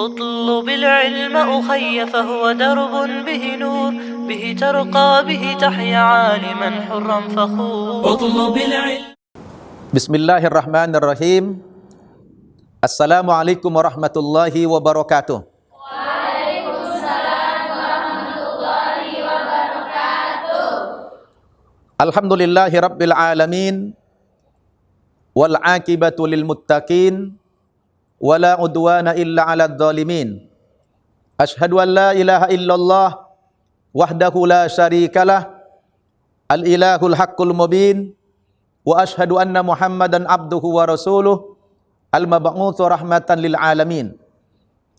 اطلب العلم أخي فهو درب به نور، به ترقى به تحيا عالما حرا فخور. اطلب العلم. Bismillahirrahmanirrahim. Assalamualaikum warahmatullahi wabarakatuh. Waalaikumsalam warahmatullahi wabarakatuh. Alhamdulillahi rabbil alamin. Wal aqibatu lil muttaqin. Wala udwana illa 'alal zalimin. Asyhadu an la ilaha illallah wahdahu la syarikalah. Al ilahul haqqul mubin. Wa asyhadu anna Muhammadan abduhu wa rasuluh. Al mab'utsu rahmatan lil alamin.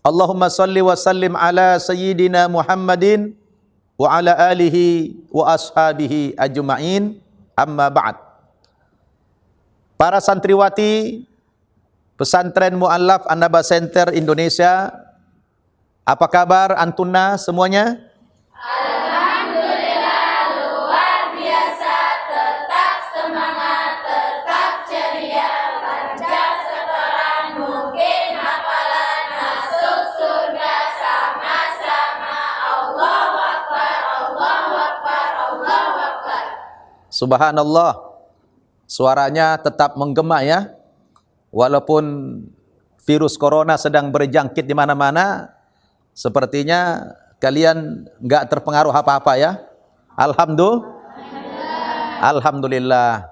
Allahumma salli wa sallim ala sayyidina Muhammadin wa ala alihi wa ashabihi ajma'in. Amma ba'd. Para santriwati Pesantren Mu'allaf An-Naba Center Indonesia, apa kabar antuna semuanya? Alhamdulillah luar biasa, tetap semangat, tetap ceria, lancar setoran, mungkin hafalan, masuk surga sama-sama. Allahu Akbar, Allahu Akbar, Allahu Akbar. Subhanallah, suaranya tetap menggema ya. Walaupun virus corona sedang berjangkit di mana-mana, sepertinya kalian nggak terpengaruh apa-apa ya. Alhamdulillah.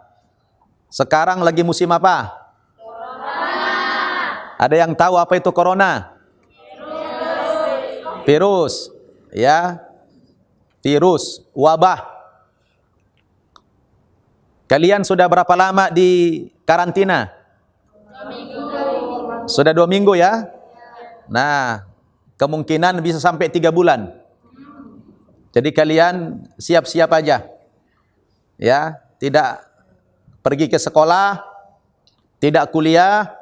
Sekarang lagi musim apa? Corona. Ada yang tahu apa itu corona? Virus. Ya. Virus, wabah. Kalian sudah berapa lama di karantina? Sudah 2 minggu ya. Nah, kemungkinan bisa sampai 3 bulan. Jadi kalian siap-siap aja. Ya, tidak pergi ke sekolah, tidak kuliah,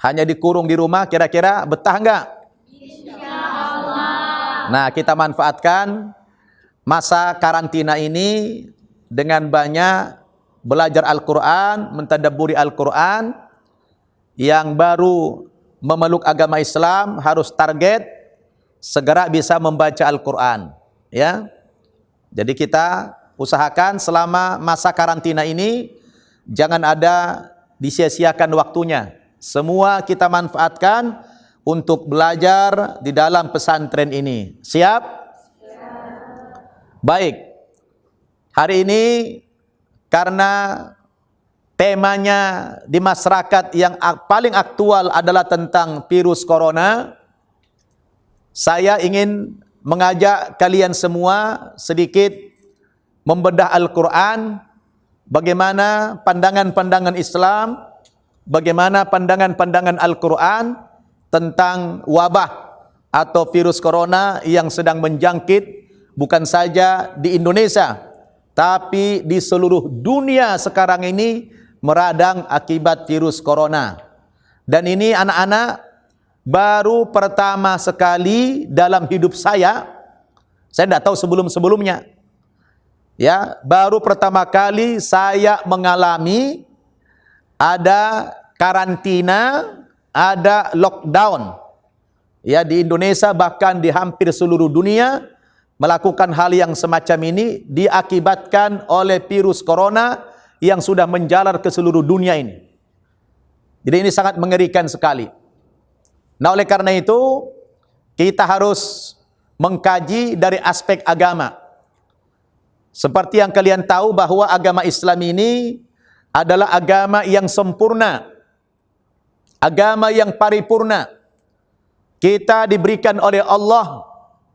hanya dikurung di rumah, kira-kira betah enggak? Insyaallah. Nah, kita manfaatkan masa karantina ini dengan banyak belajar Al-Quran, mentadabburi Al-Quran. Yang baru memeluk agama Islam harus target segera bisa membaca Al-Quran, ya. Jadi kita usahakan selama masa karantina ini jangan ada disia-siakan waktunya. Semua kita manfaatkan untuk belajar di dalam pesantren ini. Siap? Baik. Hari ini karena temanya di masyarakat yang paling aktual adalah tentang virus corona, saya ingin mengajak kalian semua sedikit membedah Al-Quran, bagaimana pandangan-pandangan Islam, bagaimana pandangan-pandangan Al-Quran tentang wabah atau virus corona yang sedang menjangkit bukan saja di Indonesia, tapi di seluruh dunia sekarang ini meradang akibat virus corona. Dan ini anak-anak baru pertama sekali dalam hidup saya tidak tahu sebelum-sebelumnya. Ya, baru pertama kali saya mengalami ada karantina, ada lockdown. Ya, di Indonesia bahkan di hampir seluruh dunia melakukan hal yang semacam ini diakibatkan oleh virus corona yang sudah menjalar ke seluruh dunia ini. Jadi ini sangat mengerikan sekali. Nah, oleh karena itu kita harus mengkaji dari aspek agama. Seperti yang kalian tahu bahwa agama Islam ini adalah agama yang sempurna, agama yang paripurna. Kita diberikan oleh Allah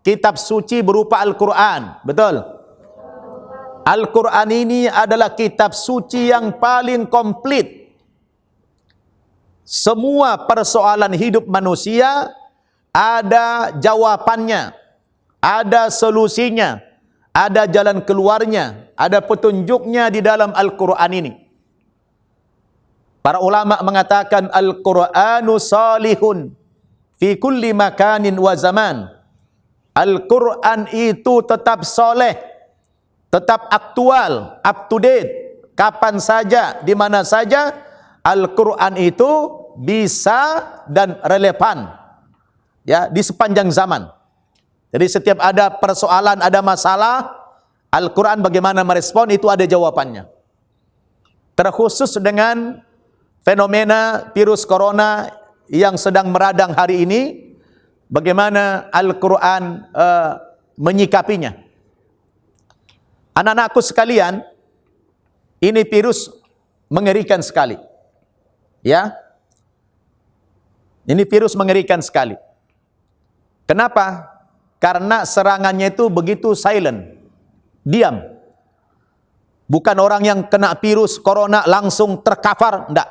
kitab suci berupa Al-Quran, betul? Al-Quran ini adalah kitab suci yang paling komplit. Semua persoalan hidup manusia ada jawabannya, ada solusinya, ada jalan keluarnya, ada petunjuknya di dalam Al-Quran ini. Para ulama mengatakan Al-Quranu salihun fi kulli makanin wa zaman. Al-Quran itu tetap soleh, tetap aktual, up to date, kapan saja, di mana saja Al-Quran itu bisa dan relevan. ya, di sepanjang zaman. Jadi setiap ada persoalan, ada masalah, Al-Quran bagaimana merespon itu ada jawabannya. Terkhusus dengan fenomena virus corona yang sedang meradang hari ini, bagaimana Al-Quran menyikapinya. Anak-anakku sekalian, ini virus mengerikan sekali. Ya, ini virus mengerikan sekali. Kenapa? Karena serangannya itu begitu silent, diam. Bukan orang yang kena virus corona langsung terkapar, enggak.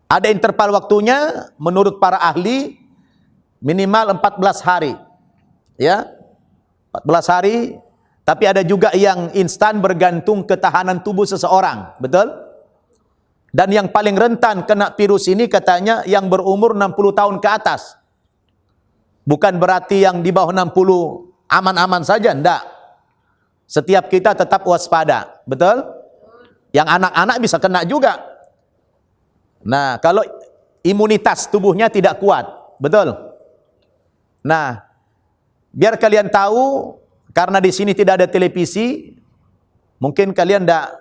Ada interval waktunya menurut para ahli minimal 14 hari. Ya, 14 hari, tapi ada juga yang instan bergantung ketahanan tubuh seseorang, betul? Dan yang paling rentan kena virus ini katanya yang berumur 60 tahun ke atas. Bukan berarti yang di bawah 60 aman-aman saja, enggak. Setiap kita tetap waspada, betul? Yang anak-anak bisa kena juga. Nah, kalau imunitas tubuhnya tidak kuat, betul? Nah, biar kalian tahu, karena di sini tidak ada televisi, mungkin kalian tidak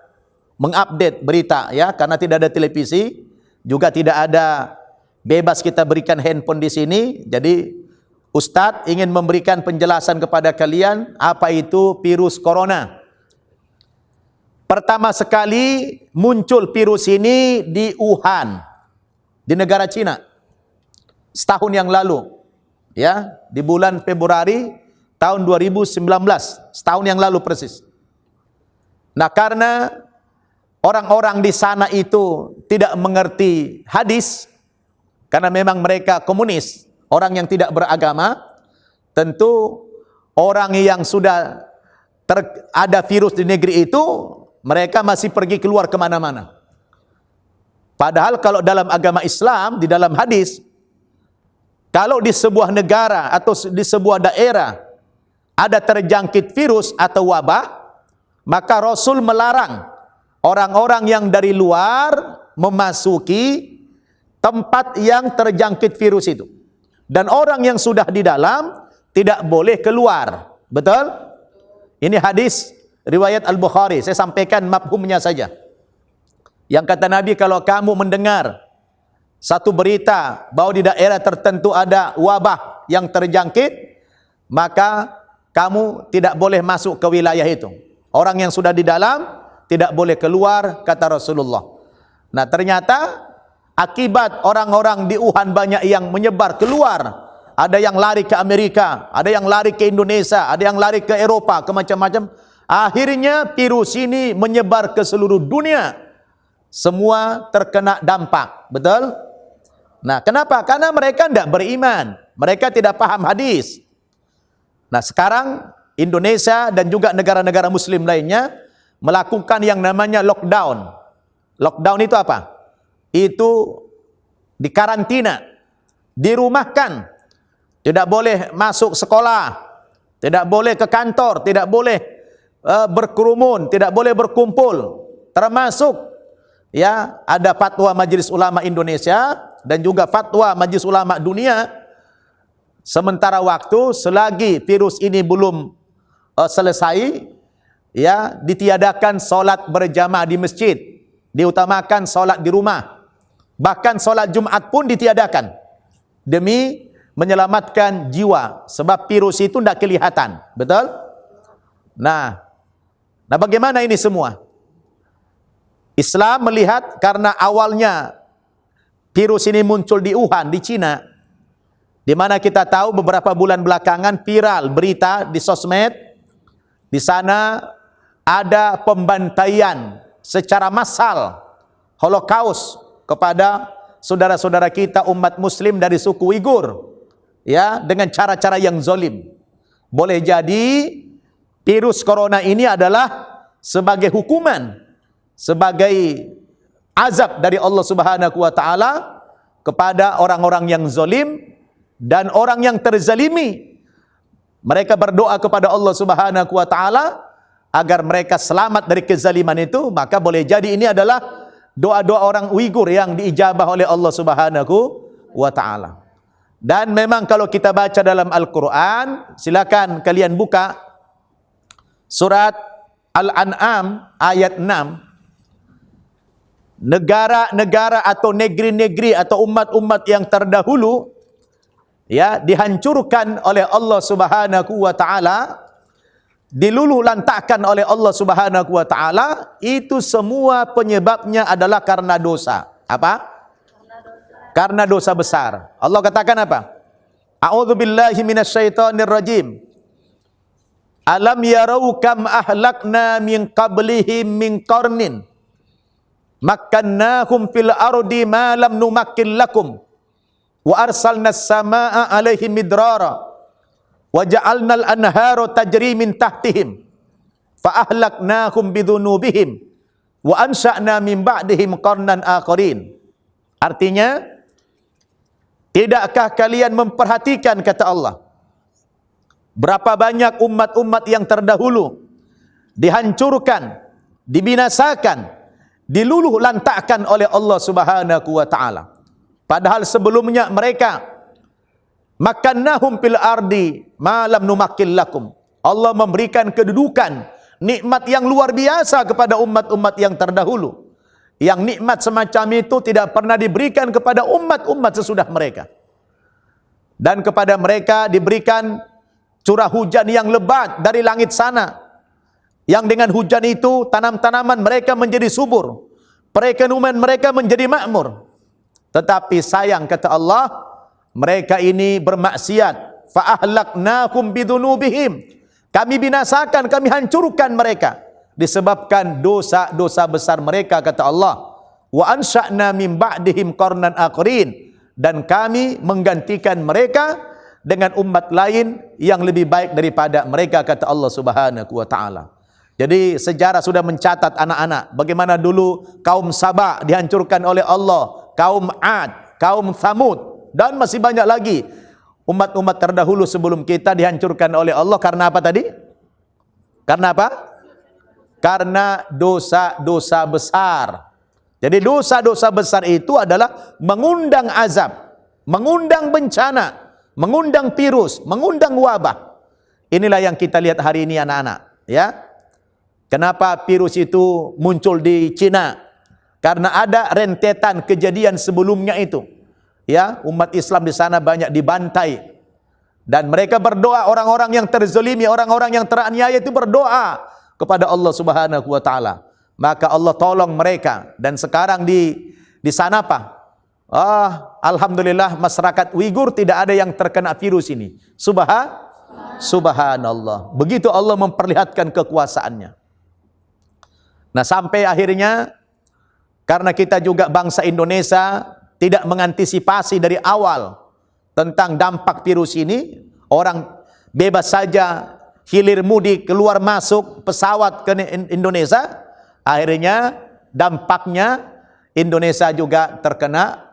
mengupdate berita, ya, karena tidak ada televisi, juga tidak ada bebas kita berikan handphone di sini. Jadi Ustadz ingin memberikan penjelasan kepada kalian apa itu virus corona. Pertama sekali muncul virus ini di Wuhan, di negara Cina, setahun yang lalu, ya, di bulan Februari tahun 2019, setahun yang lalu persis. Nah, karena orang-orang di sana itu tidak mengerti hadis, karena memang mereka komunis, orang yang tidak beragama, tentu orang yang sudah ada virus di negeri itu, mereka masih pergi keluar kemana-mana. Padahal kalau dalam agama Islam, di dalam hadis, kalau di sebuah negara atau di sebuah daerah ada terjangkit virus atau wabah, maka Rasul melarang orang-orang yang dari luar memasuki tempat yang terjangkit virus itu. Dan orang yang sudah di dalam tidak boleh keluar. Betul? Ini hadis riwayat Al-Bukhari. Saya sampaikan mafhumnya saja. Yang kata Nabi, kalau kamu mendengar satu berita bahwa di daerah tertentu ada wabah yang terjangkit, maka kamu tidak boleh masuk ke wilayah itu. Orang yang sudah di dalam tidak boleh keluar, kata Rasulullah. Nah, ternyata akibat orang-orang di Wuhan banyak yang menyebar keluar. Ada yang lari ke Amerika, ada yang lari ke Indonesia, ada yang lari ke Eropa, ke macam-macam. Akhirnya virus ini menyebar ke seluruh dunia. Semua terkena dampak, betul? Nah, kenapa? Karena mereka tidak beriman. Mereka tidak paham hadis. Nah, sekarang Indonesia dan juga negara-negara muslim lainnya melakukan yang namanya lockdown. Lockdown itu apa? Itu dikarantina, dirumahkan, tidak boleh masuk sekolah, tidak boleh ke kantor, tidak boleh berkerumun, tidak boleh berkumpul, termasuk, ya, ada fatwa Majelis Ulama Indonesia dan juga fatwa Majelis Ulama Dunia. Sementara waktu, selagi virus ini belum selesai, ya, ditiadakan solat berjamaah di masjid, diutamakan solat di rumah. Bahkan solat Jumat pun ditiadakan demi menyelamatkan jiwa, sebab virus itu tidak kelihatan, betul? Nah, bagaimana ini semua? Islam melihat karena awalnya virus ini muncul di Wuhan, di Cina, di mana kita tahu beberapa bulan belakangan viral berita di sosmed, di sana ada pembantaian secara massal, Holocaust kepada saudara-saudara kita umat muslim dari suku Uighur, ya, dengan cara-cara yang zalim. Boleh jadi virus corona ini adalah sebagai hukuman, sebagai azab dari Allah Subhanahu wa taala kepada orang-orang yang zalim dan orang yang terzalimi. Mereka berdoa kepada Allah Subhanahu wa taala agar mereka selamat dari kezaliman itu, maka boleh jadi ini adalah doa-doa orang Uighur yang diijabah oleh Allah Subhanahu wa taala. Dan memang kalau kita baca dalam Al-Quran, silakan kalian buka surat Al-An'am ayat 6. Negara-negara atau negeri-negeri atau umat-umat yang terdahulu ya dihancurkan oleh Allah Subhanahu wa taala, diluluh lantakkan oleh Allah Subhanahu wa taala, itu semua penyebabnya adalah karena dosa. Apa? Karena dosa besar. Allah katakan apa? A'udzubillahi minasyaitonir rajim. Alam yarau kam ahlakna min qablihim min qarnin makkannahum fil ardi ma lam numakkin lakum wa arsalna as-samaa'a 'alaihim midrara wa ja'alnal anhara tajri min tahtihim fa ahlaknahum bidhunubihim wa ansha'na min ba'dihim qarnan akharin. Artinya, tidakkah kalian memperhatikan, kata Allah, berapa banyak umat-umat yang terdahulu dihancurkan, dibinasakan, diluluh lantakkan oleh Allah Subhanahu wa taala. Padahal sebelumnya mereka makannahum fil ardi ma lam numakkil lakum. Allah memberikan kedudukan, nikmat yang luar biasa kepada umat-umat yang terdahulu. Yang nikmat semacam itu tidak pernah diberikan kepada umat-umat sesudah mereka. Dan kepada mereka diberikan curah hujan yang lebat dari langit sana, yang dengan hujan itu tanam-tanaman mereka menjadi subur, perekonomian mereka menjadi makmur. Tetapi sayang, kata Allah, mereka ini bermaksiat. Fa ahlaknakum bidhunubihim. Kami binasakan, kami hancurkan mereka disebabkan dosa-dosa besar mereka, kata Allah. Wa ansha'na min ba'dihim qarnan akharin. Dan kami menggantikan mereka dengan umat lain yang lebih baik daripada mereka, kata Allah Subhanahu wa taala. Jadi sejarah sudah mencatat anak-anak bagaimana dulu kaum Sabah dihancurkan oleh Allah, kaum Ad, kaum Thamud, dan masih banyak lagi umat-umat terdahulu sebelum kita dihancurkan oleh Allah karena apa tadi? Karena apa? Karena dosa-dosa besar. Jadi dosa-dosa besar itu adalah mengundang azab, mengundang bencana, mengundang virus, mengundang wabah. Inilah yang kita lihat hari ini anak-anak, ya. Kenapa virus itu muncul di Cina? Karena ada rentetan kejadian sebelumnya itu. Ya, umat Islam di sana banyak dibantai. Dan mereka berdoa, orang-orang yang terzalimi, orang-orang yang teraniaya itu berdoa kepada Allah Subhanahu wa taala. Maka Allah tolong mereka, dan sekarang di sana apa? Alhamdulillah masyarakat Uighur tidak ada yang terkena virus ini. Subhanallah. Begitu Allah memperlihatkan kekuasaannya. Nah, sampai akhirnya karena kita juga bangsa Indonesia tidak mengantisipasi dari awal tentang dampak virus ini, orang bebas saja hilir mudik, keluar masuk pesawat ke Indonesia, akhirnya dampaknya Indonesia juga terkena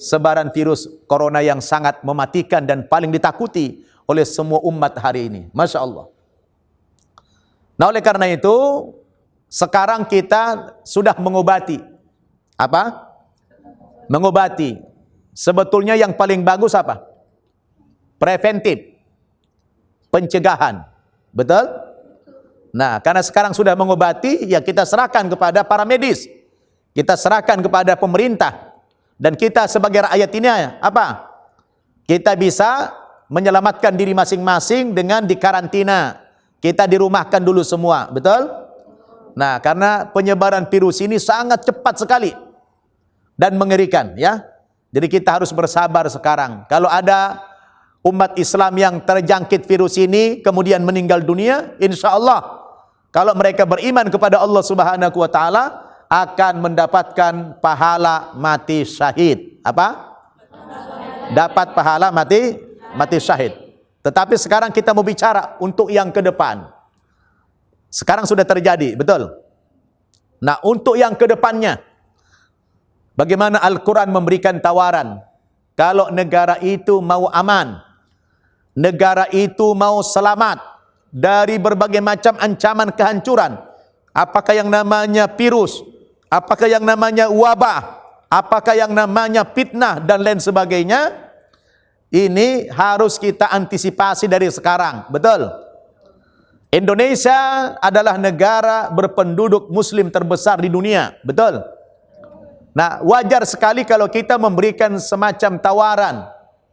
sebaran virus corona yang sangat mematikan dan paling ditakuti oleh semua umat hari ini. Masya Allah. Nah, oleh karena itu sekarang kita sudah mengobati. Apa? Mengobati. Sebetulnya yang paling bagus apa? Preventif. Pencegahan. Betul? Nah, karena sekarang sudah mengobati, ya kita serahkan kepada para medis. Kita serahkan kepada pemerintah. Dan kita sebagai rakyat ini apa? Kita bisa menyelamatkan diri masing-masing dengan dikarantina. Kita dirumahkan dulu semua. Betul? Nah, karena penyebaran virus ini sangat cepat sekali dan mengerikan, ya. Jadi kita harus bersabar sekarang. Kalau ada umat Islam yang terjangkit virus ini kemudian meninggal dunia, insya Allah kalau mereka beriman kepada Allah Subhanahu wa taala akan mendapatkan pahala mati syahid. Apa? Dapat pahala mati syahid. Tetapi sekarang kita mau bicara untuk yang ke depan. Sekarang sudah terjadi, betul? Nah, untuk yang ke depannya, bagaimana Al-Quran memberikan tawaran? Kalau negara itu mau aman, negara itu mau selamat dari berbagai macam ancaman kehancuran, apakah yang namanya virus, apakah yang namanya wabah, apakah yang namanya fitnah, dan lain sebagainya, ini harus kita antisipasi dari sekarang. Betul? Indonesia adalah negara berpenduduk muslim terbesar di dunia. Betul? Nah, wajar sekali kalau kita memberikan semacam tawaran,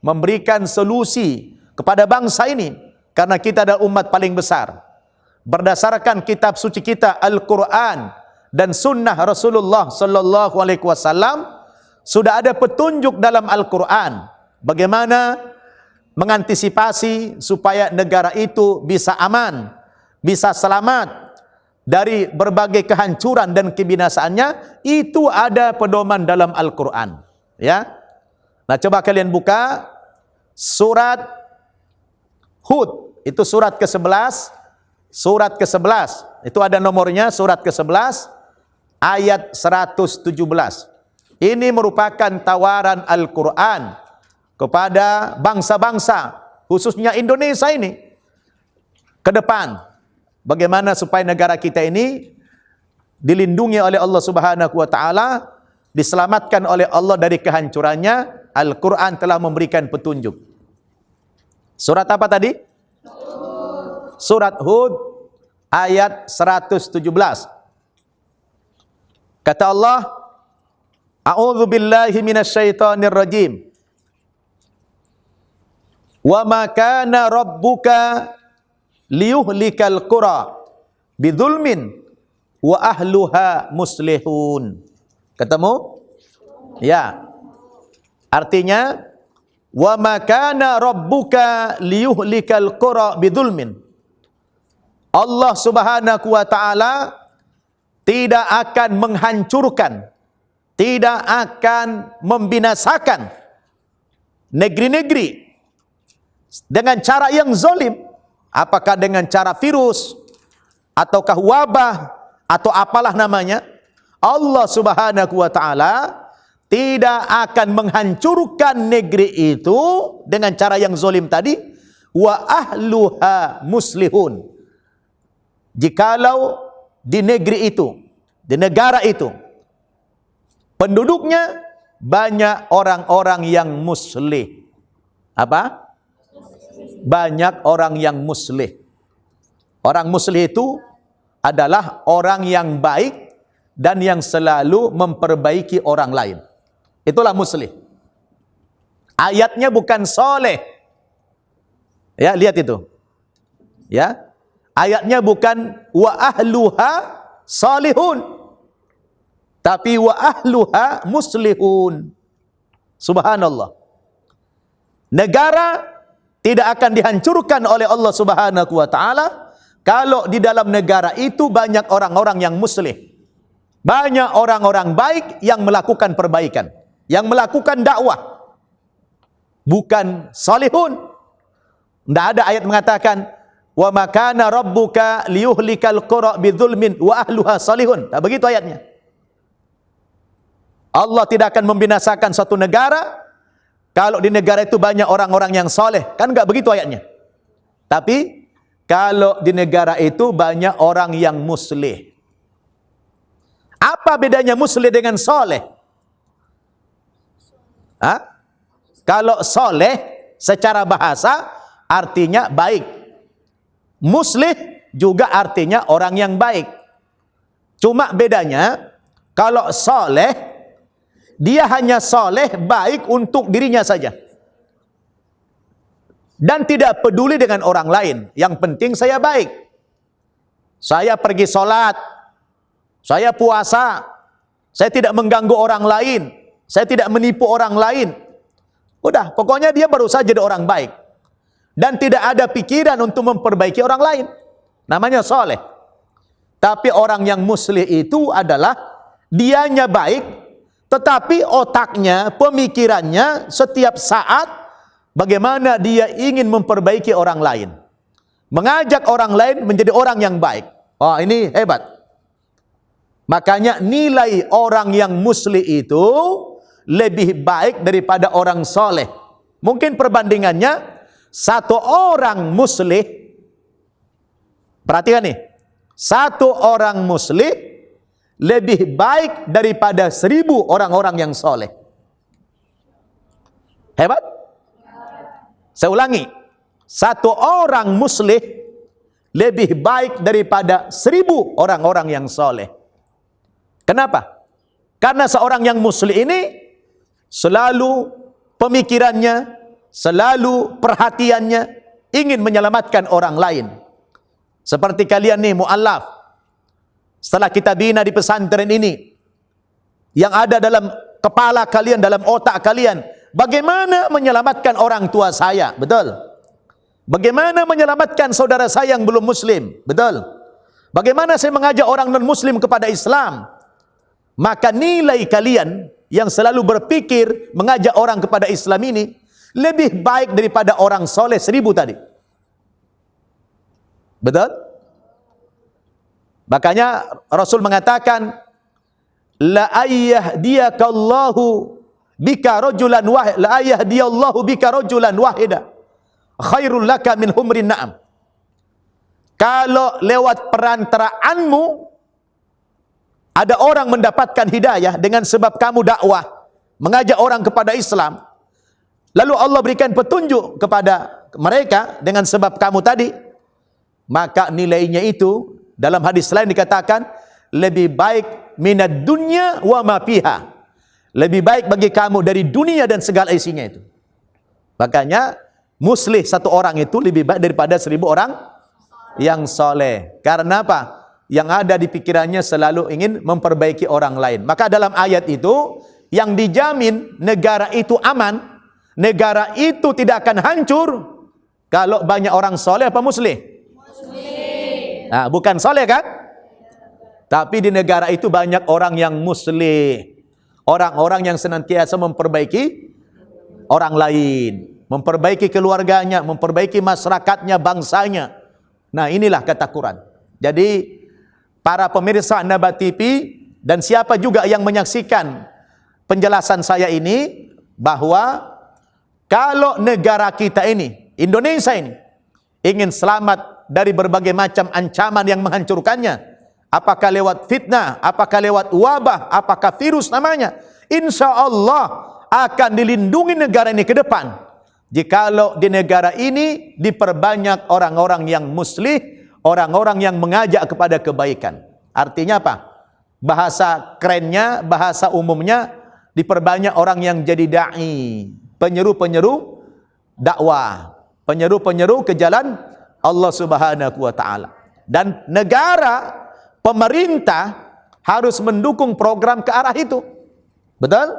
memberikan solusi kepada bangsa ini, karena kita adalah umat paling besar. Berdasarkan kitab suci kita Al-Quran dan sunnah Rasulullah Sallallahu Alaihi Wasallam, sudah ada petunjuk dalam Al-Quran bagaimana mengantisipasi supaya negara itu bisa aman, bisa selamat dari berbagai kehancuran dan kebinasaannya. Itu ada pedoman dalam Al-Quran. Ya, nah coba kalian buka surat Hud, itu surat ke-11, surat ke-11, itu ada nomornya, surat ke-11, ayat 117. Ini merupakan tawaran Al-Quran kepada bangsa-bangsa, khususnya Indonesia ini, ke depan. Bagaimana supaya negara kita ini dilindungi oleh Allah Subhanahu wa Ta'ala, diselamatkan oleh Allah dari kehancurannya. Al-Quran telah memberikan petunjuk. Surat apa tadi? Surat Hud ayat 117. Kata Allah, A'udzu billahi minasyaitonir rajim. Wa ma kana rabbuka liyuhlikal qura bidzulmin wa ahluha muslihun. Ketemu? Ya. Artinya, wa ma kana rabbuka liyuhlikal qura bidzulmin. Allah Subhanahu wa Ta'ala tidak akan menghancurkan, tidak akan membinasakan negeri-negeri dengan cara yang zalim. Apakah dengan cara virus, ataukah wabah, atau apalah namanya. Allah Subhanahu wa Ta'ala tidak akan menghancurkan negeri itu dengan cara yang zalim tadi. Wa ahluha muslihun. Jikalau di negeri itu, di negara itu, penduduknya banyak orang-orang yang muslih. Apa? Banyak orang yang muslih. Orang muslih itu adalah orang yang baik dan yang selalu memperbaiki orang lain. Itulah muslih. Ayatnya bukan soleh. Ya, lihat itu. Ya. Ayatnya bukan wa ahluha salihun, tapi wa ahluha muslihun. Subhanallah. Negara tidak akan dihancurkan oleh Allah Subhanahu wa Ta'ala kalau di dalam negara itu banyak orang-orang yang muslih. Banyak orang-orang baik yang melakukan perbaikan, yang melakukan dakwah. Bukan salihun. Tidak ada ayat mengatakan wa ma kana rabbuka liyuhlikal qura bidzulmin wa ahluha salihun. Tak begitu ayatnya. Allah tidak akan membinasakan suatu negara kalau di negara itu banyak orang-orang yang soleh. Kan enggak begitu ayatnya. Tapi kalau di negara itu banyak orang yang muslih. Apa bedanya muslih dengan soleh? Kalau soleh secara bahasa artinya baik. Muslih juga artinya orang yang baik. Cuma bedanya, kalau soleh, dia hanya soleh baik untuk dirinya saja. Dan tidak peduli dengan orang lain. Yang penting saya baik. Saya pergi sholat, saya puasa, saya tidak mengganggu orang lain, saya tidak menipu orang lain. Udah, pokoknya dia baru saja jadi orang baik. Dan tidak ada pikiran untuk memperbaiki orang lain. Namanya soleh. Tapi orang yang muslih itu adalah dianya baik, tetapi otaknya, pemikirannya setiap saat bagaimana dia ingin memperbaiki orang lain. Mengajak orang lain menjadi orang yang baik. Oh, ini hebat. Makanya nilai orang yang muslih itu lebih baik daripada orang soleh. Mungkin perbandingannya, satu orang muslih, perhatikan nih, satu orang muslih lebih baik daripada 1000 orang-orang yang soleh. Hebat? Saya ulangi, satu orang muslih lebih baik daripada 1000 orang-orang yang soleh. Kenapa? Karena seorang yang muslih ini selalu pemikirannya, selalu perhatiannya ingin menyelamatkan orang lain. Seperti kalian nih mu'allaf, setelah kita bina di pesantren ini, yang ada dalam kepala kalian, dalam otak kalian, bagaimana menyelamatkan orang tua saya, betul? Bagaimana menyelamatkan saudara saya yang belum muslim, betul? Bagaimana saya mengajak orang non-muslim kepada Islam? Maka nilai kalian yang selalu berpikir mengajak orang kepada Islam ini lebih baik daripada orang soleh 1000 tadi. Betul? Makanya Rasul mengatakan, la ayyahdiyallahu bika rajulan wahid, la ayyahdiyallahu bika rajulan wahida khairul laka min humrin na'am. Kalau lewat perantaraanmu ada orang mendapatkan hidayah dengan sebab kamu dakwah, mengajak orang kepada Islam, lalu Allah berikan petunjuk kepada mereka dengan sebab kamu tadi, maka nilainya itu dalam hadis lain dikatakan lebih baik minad dunya wa ma fiha. Lebih baik bagi kamu dari dunia dan segala isinya itu. Makanya muslih satu orang itu lebih baik daripada 1000 orang yang soleh. Karena apa? Yang ada di pikirannya selalu ingin memperbaiki orang lain. Maka dalam ayat itu yang dijamin negara itu aman, negara itu tidak akan hancur kalau banyak orang soleh apa muslih? Nah, bukan soleh kan? Tapi di negara itu banyak orang yang muslih. Orang-orang yang senantiasa memperbaiki orang lain, memperbaiki keluarganya, memperbaiki masyarakatnya, bangsanya. Nah, inilah kata Quran. Jadi para pemirsa Nabat TV dan siapa juga yang menyaksikan penjelasan saya ini, bahwa kalau negara kita ini, Indonesia ini, ingin selamat dari berbagai macam ancaman yang menghancurkannya, apakah lewat fitnah, apakah lewat wabah, apakah virus namanya, insya Allah akan dilindungi negara ini ke depan jikalau di negara ini diperbanyak orang-orang yang muslih, orang-orang yang mengajak kepada kebaikan. Artinya apa? Bahasa kerennya, bahasa umumnya, diperbanyak orang yang jadi da'i, penyeru-penyeru dakwah, penyeru-penyeru ke jalan Allah Subhanahu wa taala. Dan negara, pemerintah harus mendukung program ke arah itu. Betul?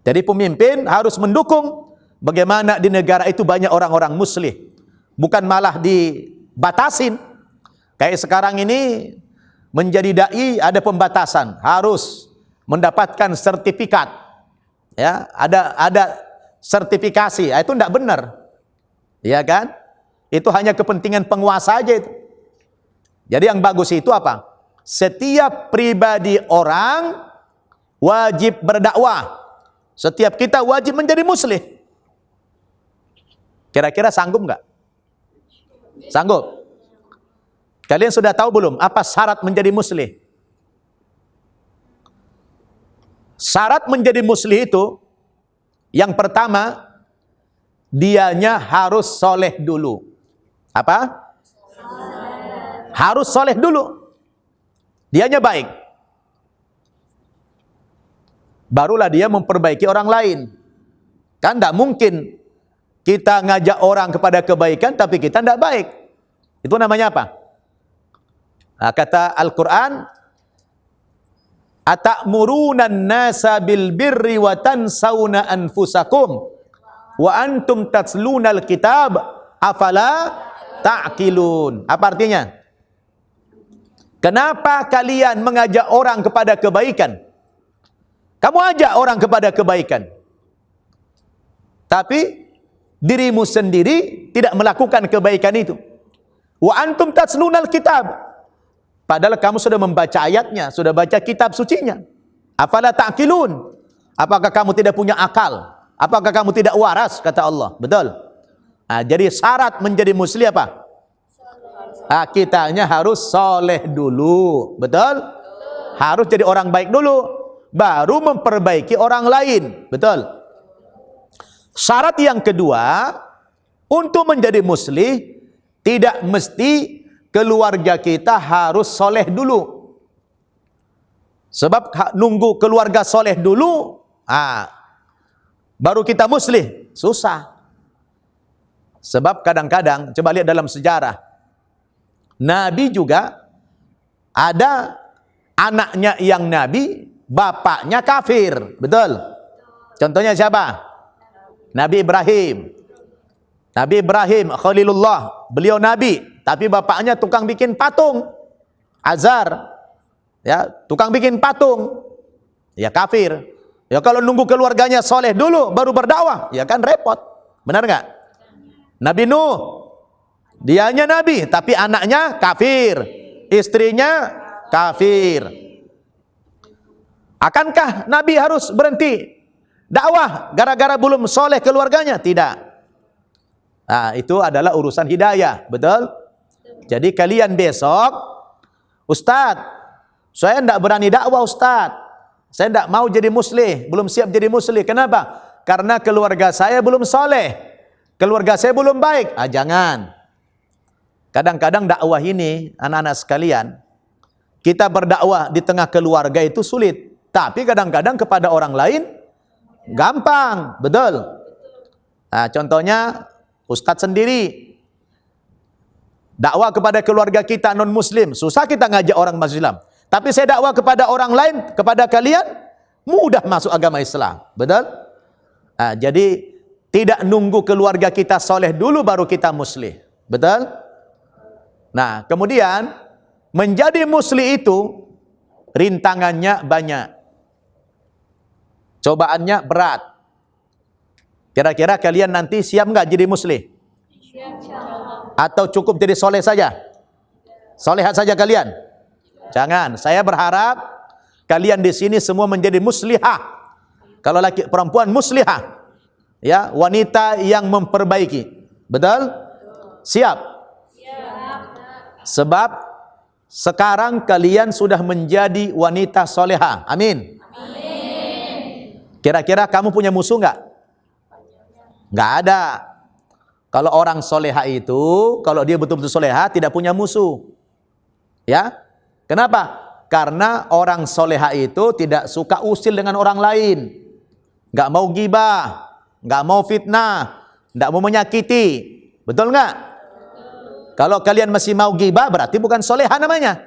Jadi pemimpin harus mendukung bagaimana di negara itu banyak orang-orang muslih, bukan malah dibatasin. Kayak sekarang ini menjadi dai ada pembatasan, harus mendapatkan sertifikat. Ya, ada sertifikasi. Itu tidak benar. Ya kan? Itu hanya kepentingan penguasa aja itu. Jadi yang bagus itu apa? Setiap pribadi orang wajib berdakwah. Setiap kita wajib menjadi muslih. Kira-kira sanggup nggak? Sanggup? Kalian sudah tahu belum apa syarat menjadi muslih? Syarat menjadi muslih itu, yang pertama, dianya harus soleh dulu. Apa? Harus soleh dulu. Dianya baik. Barulah dia memperbaiki orang lain. Kan tidak mungkin kita ngajak orang kepada kebaikan tapi kita tidak baik. Itu namanya apa? Nah, kata Al-Quran, atamuruna nasa bil birri wa tansawna anfusakum wa antum tatlunal kitab afala ta'qilun. Apa artinya? Kenapa kalian mengajak orang kepada kebaikan? Kamu ajak orang kepada kebaikan, tapi dirimu sendiri tidak melakukan kebaikan itu. Wa antum tatlunal kitab, padahal kamu sudah membaca ayatnya, sudah baca kitab sucinya. Afala ta'qilun, apakah kamu tidak punya akal? Apakah kamu tidak waras? Kata Allah. Betul. Nah, jadi syarat menjadi muslim apa? Kitanya harus soleh dulu. Betul? Harus jadi orang baik dulu, baru memperbaiki orang lain. Betul? Syarat yang kedua, untuk menjadi muslim, tidak mesti keluarga kita harus soleh dulu. Sebab nunggu keluarga soleh dulu, baru kita muslim, susah. Sebab kadang-kadang, coba lihat dalam sejarah, Nabi juga ada anaknya yang Nabi, bapaknya kafir, betul? Contohnya siapa? Nabi Ibrahim. Nabi Ibrahim Khalilullah, beliau Nabi, tapi bapaknya tukang bikin patung, Azar, ya, tukang bikin patung, ya kafir. Ya kalau nunggu keluarganya soleh dulu, baru berdakwah, ya kan repot, benar nggak? Nabi Nuh, dianya Nabi, tapi anaknya kafir, istrinya kafir. Akankah Nabi harus berhenti dakwah gara-gara belum soleh keluarganya? Tidak. Nah, itu adalah urusan hidayah, betul? Jadi kalian besok, Ustadz, saya tidak berani dakwah Ustadz, saya tidak mau jadi muslim, belum siap jadi muslim. Kenapa? Karena keluarga saya belum soleh, keluarga saya belum baik. Jangan. Kadang-kadang dakwah ini, anak-anak sekalian, kita berdakwah di tengah keluarga itu sulit, tapi kadang-kadang kepada orang lain gampang, betul? Nah, contohnya Ustadz sendiri dakwah kepada keluarga kita non muslim, susah kita ngajak orang masuk Islam. Tapi saya dakwah kepada orang lain, kepada kalian, mudah masuk agama Islam, betul? Nah, jadi tidak nunggu keluarga kita soleh dulu baru kita muslim, betul? Nah, kemudian menjadi muslim itu rintangannya banyak, cobaannya berat. Kira-kira kalian nanti siap nggak jadi muslim? Atau cukup jadi soleh saja? Solehat saja kalian? Jangan. Saya berharap kalian di sini semua menjadi muslihah. Kalau laki perempuan muslihah, ya, wanita yang memperbaiki. Betul? Siap? Sebab sekarang kalian sudah menjadi wanita solehah. Amin. Kira-kira kamu punya musuh nggak? Nggak ada. Kalau orang soleha itu, kalau dia betul-betul soleha, tidak punya musuh. Ya, kenapa? Karena orang soleha itu tidak suka usil dengan orang lain, nggak mau gibah, nggak mau fitnah, nggak mau menyakiti. Betul nggak? Kalau kalian masih mau gibah, berarti bukan soleha namanya.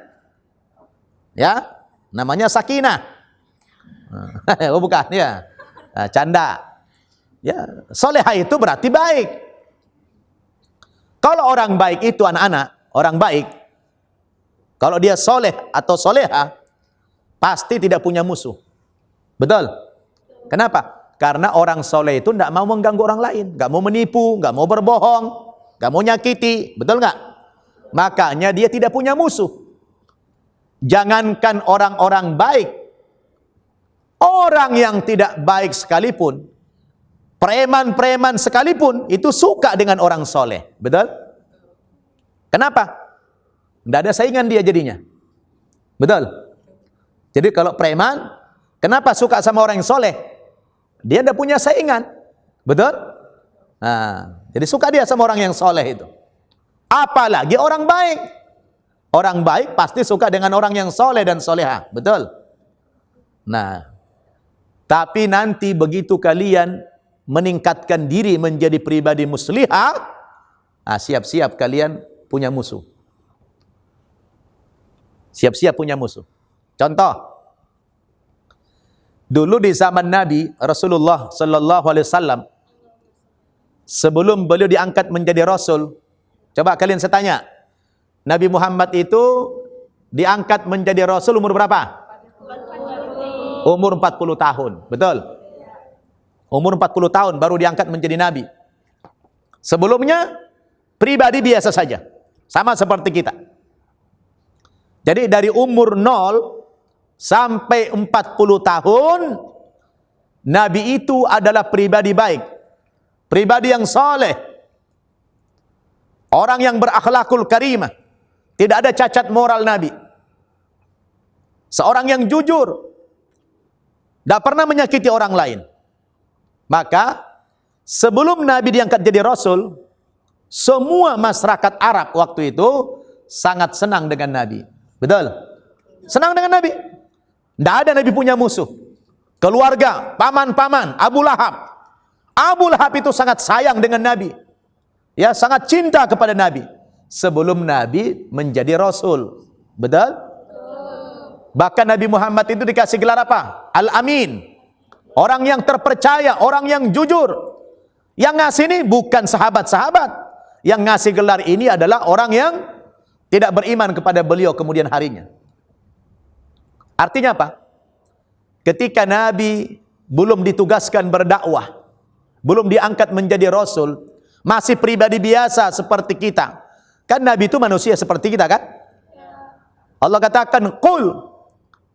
Ya, namanya sakinah. Oh bukan ya, canda. Ya, soleha itu berarti baik. Kalau orang baik itu anak-anak, orang baik, kalau dia soleh atau soleha, pasti tidak punya musuh. Betul? Kenapa? Karena orang soleh itu tidak mau mengganggu orang lain, nggak mau menipu, nggak mau berbohong, nggak mau nyakiti. Betul nggak? Makanya dia tidak punya musuh. Jangankan orang-orang baik, orang yang tidak baik sekalipun, preman-preman sekalipun itu suka dengan orang soleh. Betul? Kenapa? Tidak ada saingan dia jadinya. Betul? Jadi kalau preman, kenapa suka sama orang yang soleh? Dia tidak punya saingan. Betul? Nah, jadi suka dia sama orang yang soleh itu. Apalagi orang baik. Orang baik pasti suka dengan orang yang soleh dan soleha. Betul? Nah, tapi nanti begitu kalian meningkatkan diri menjadi pribadi muslihah, siap-siap kalian punya musuh. Siap-siap punya musuh. Contoh, dulu di zaman Nabi Rasulullah sallallahu alaihi wasallam, sebelum beliau diangkat menjadi rasul, coba kalian saya tanya, Nabi Muhammad itu diangkat menjadi rasul umur berapa? Umur 40 tahun, betul? Umur 40 tahun baru diangkat menjadi nabi. Sebelumnya pribadi biasa saja, sama seperti kita. Jadi dari umur 0 sampai 40 tahun, nabi itu adalah pribadi baik, pribadi yang soleh, orang yang berakhlakul karimah, tidak ada cacat moral nabi, seorang yang jujur, tidak pernah menyakiti orang lain. Maka Sebelum Nabi diangkat jadi Rasul, semua masyarakat Arab waktu itu sangat senang dengan Nabi. Betul? Senang dengan Nabi. Tidak ada Nabi punya musuh. Keluarga, paman-paman, Abu Lahab. Abu Lahab itu sangat sayang dengan Nabi. Ya, sangat cinta kepada Nabi. Sebelum Nabi menjadi Rasul. Betul? Bahkan Nabi Muhammad itu dikasih gelar apa? Al-Amin. Orang yang terpercaya, orang yang jujur. Yang ngasih ini bukan sahabat-sahabat. Yang ngasih gelar ini adalah orang yang tidak beriman kepada beliau kemudian harinya. Artinya apa? Ketika Nabi belum ditugaskan berdakwah, belum diangkat menjadi Rasul, masih pribadi biasa seperti kita. Kan Nabi itu manusia seperti kita kan? Allah katakan, "Qul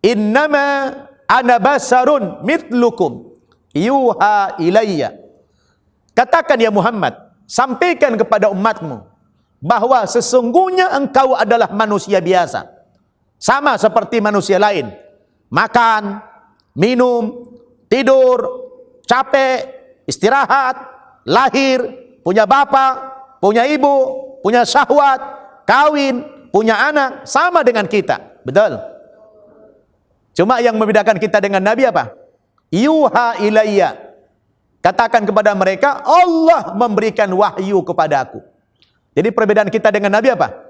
innama ana basarun mithlukum yuha ilayya." Katakan ya Muhammad, sampaikan kepada umatmu bahwa sesungguhnya engkau adalah manusia biasa, sama seperti manusia lain. Makan, minum, tidur, capek, istirahat, lahir, punya bapak, punya ibu, punya syahwat, kawin, punya anak, sama dengan kita. Betul? Cuma yang membedakan kita dengan Nabi apa? Yuha ilayya. Katakan kepada mereka, Allah memberikan wahyu kepada aku. Jadi perbedaan kita dengan Nabi apa?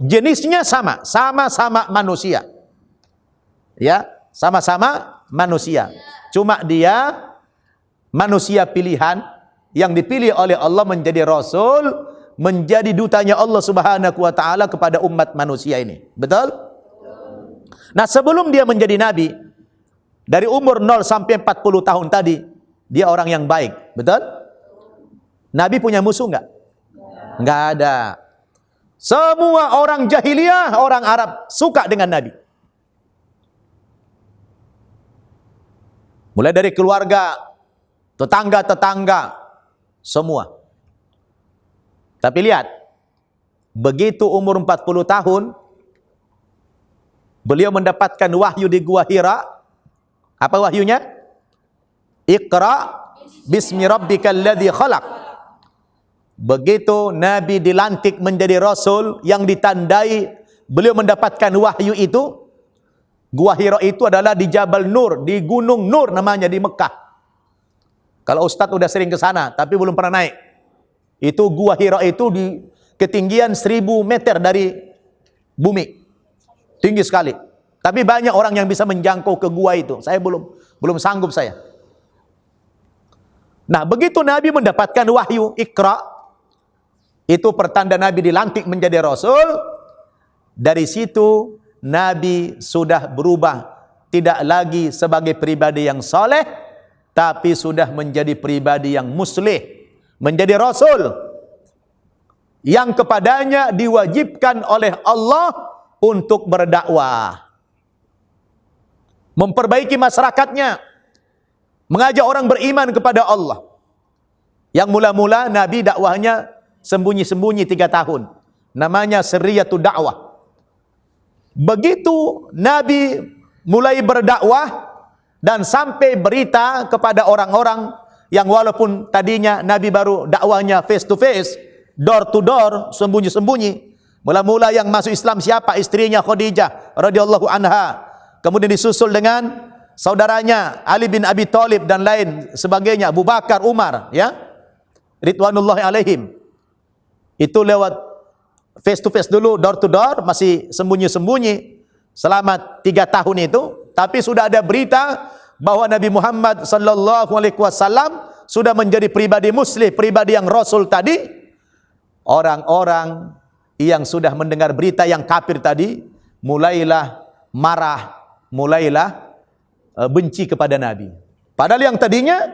Jenisnya sama, sama-sama manusia. Ya, sama-sama manusia. Cuma dia manusia pilihan yang dipilih oleh Allah menjadi Rasul, menjadi dutanya Allah Subhanahu wa taala kepada umat manusia ini. Betul? Nah, sebelum dia menjadi nabi, dari umur 0 sampai 40 tahun tadi, dia orang yang baik. Betul? Nabi punya musuh enggak? Enggak ada. Semua orang jahiliyah, orang Arab suka dengan Nabi. Mulai dari keluarga, tetangga-tetangga, semua. Tapi lihat, begitu umur 40 tahun, beliau mendapatkan wahyu di Gua Hira. Apa wahyunya? Iqra bismi rabbikal ladzi khalaq. Begitu Nabi dilantik menjadi Rasul yang ditandai beliau mendapatkan wahyu itu, Gua Hira itu adalah di Jabal Nur, di Gunung Nur namanya di Mekah. Kalau Ustadz udah sering ke sana, tapi belum pernah naik. Itu Gua Hira itu di ketinggian 1000 meter dari bumi. Tinggi sekali. Tapi banyak orang yang bisa menjangkau ke gua itu. Saya belum sanggup saya. Nah, begitu Nabi mendapatkan wahyu Iqra, itu pertanda Nabi dilantik menjadi Rasul. Dari situ Nabi sudah berubah, tidak lagi sebagai pribadi yang soleh, tapi sudah menjadi pribadi yang muslih, menjadi Rasul yang kepadanya diwajibkan oleh Allah untuk berdakwah, memperbaiki masyarakatnya, mengajak orang beriman kepada Allah. Yang mula-mula Nabi dakwahnya sembunyi-sembunyi 3 tahun, namanya Sirriyatul Da'wah. Begitu Nabi mulai berdakwah dan sampai berita kepada orang-orang yang walaupun tadinya Nabi baru dakwahnya face to face, door to door, sembunyi-sembunyi. Mula-mula yang masuk Islam siapa? Istrinya Khadijah radhiyallahu anha. Kemudian disusul dengan saudaranya Ali bin Abi Thalib dan lain sebagainya, Abu Bakar, Umar, ya. Ridwanullahi alaihim. Itu lewat face to face dulu, door to door, masih sembunyi-sembunyi selama 3 tahun itu. Tapi sudah ada berita bahwa Nabi Muhammad sallallahu alaihi wasallam sudah menjadi pribadi muslim, pribadi yang Rasul tadi. Orang-orang yang sudah mendengar berita yang kafir tadi mulailah marah, mulailah benci kepada Nabi. Padahal yang tadinya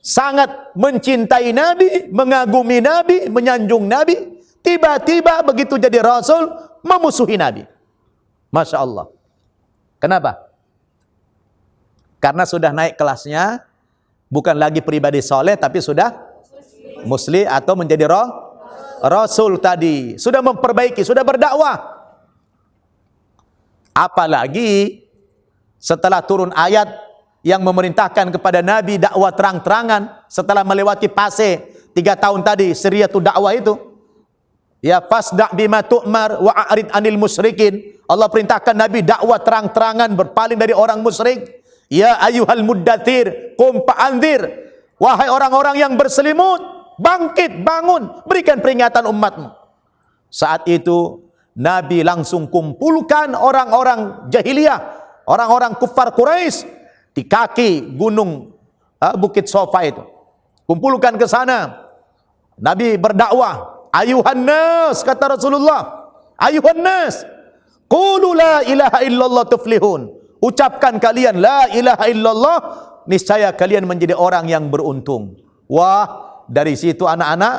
sangat mencintai Nabi, mengagumi Nabi, menyanjung Nabi, tiba-tiba begitu jadi Rasul memusuhi Nabi. Masya Allah. Kenapa? Karena sudah naik kelasnya, bukan lagi pribadi soleh, tapi sudah muslim atau menjadi Rasul tadi. Sudah memperbaiki, sudah berdakwah. Apalagi setelah turun ayat yang memerintahkan kepada Nabi dakwah terang-terangan setelah melewati fase 3 tahun tadi syariatul dakwah itu. Ya, fasda' bima tu'mar wa a'rid 'anil musyrikin. Allah perintahkan Nabi dakwah terang-terangan, berpaling dari orang musyrik. Ya ayyuhal muddatsir qum fa'anzir. Wahai orang-orang yang berselimut, bangkit, bangun, berikan peringatan umatmu. Saat itu Nabi langsung kumpulkan orang-orang jahiliyah, orang-orang kufar Quraisy di kaki gunung Bukit Sofa itu. Kumpulkan ke sana. Nabi berdakwah, ayuhan nas, kata Rasulullah, ayuhan nas, qulu la ilaha illallah tuflihun. Ucapkan kalian la ilaha illallah, niscaya kalian menjadi orang yang beruntung. Wah, dari situ anak-anak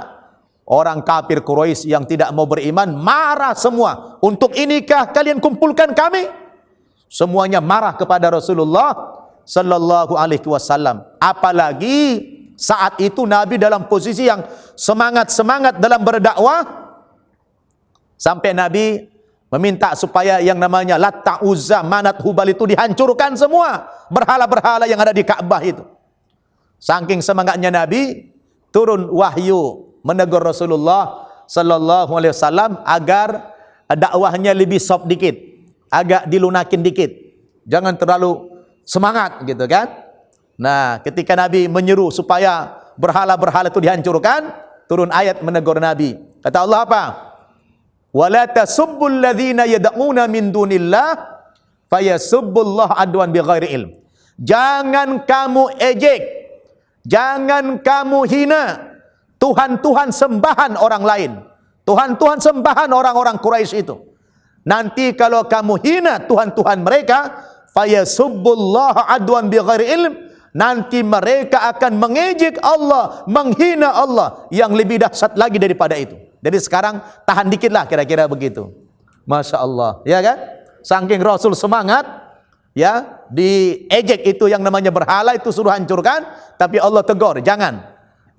orang kafir Quraisy yang tidak mau beriman marah semua. Untuk inikah kalian kumpulkan kami? Semuanya marah kepada Rasulullah sallallahu alaihi wasallam. Apalagi saat itu Nabi dalam posisi yang semangat-semangat dalam berdakwah, sampai Nabi meminta supaya yang namanya Lat, Uzza, Manat, Hubal itu dihancurkan semua, berhala-berhala yang ada di Ka'bah itu. Saking semangatnya Nabi, turun wahyu menegur Rasulullah sallallahu alaihi wasallam agar dakwahnya lebih soft dikit, agak dilunakin dikit, jangan terlalu semangat gitu kan. Nah, ketika Nabi menyeru supaya berhala-berhala itu dihancurkan, turun ayat menegur Nabi. Kata Allah apa? Wala tasubbul ladzina yad'una min dunillah fayasubbullaha adwan bighairi ilm. Jangan kamu ejek, jangan kamu hina Tuhan-Tuhan sembahan orang lain, Tuhan-Tuhan sembahan orang-orang Quraisy itu. Nanti kalau kamu hina Tuhan-Tuhan mereka, fayasubbullaha adwan bighairi ilm, nanti mereka akan mengejek Allah, menghina Allah yang lebih dahsyat lagi daripada itu. Jadi sekarang tahan dikit lah, kira-kira begitu. Masya Allah, ya kan? Saking Rasul semangat, ya, diejek itu yang namanya berhala itu suruh hancurkan, tapi Allah tegur, jangan.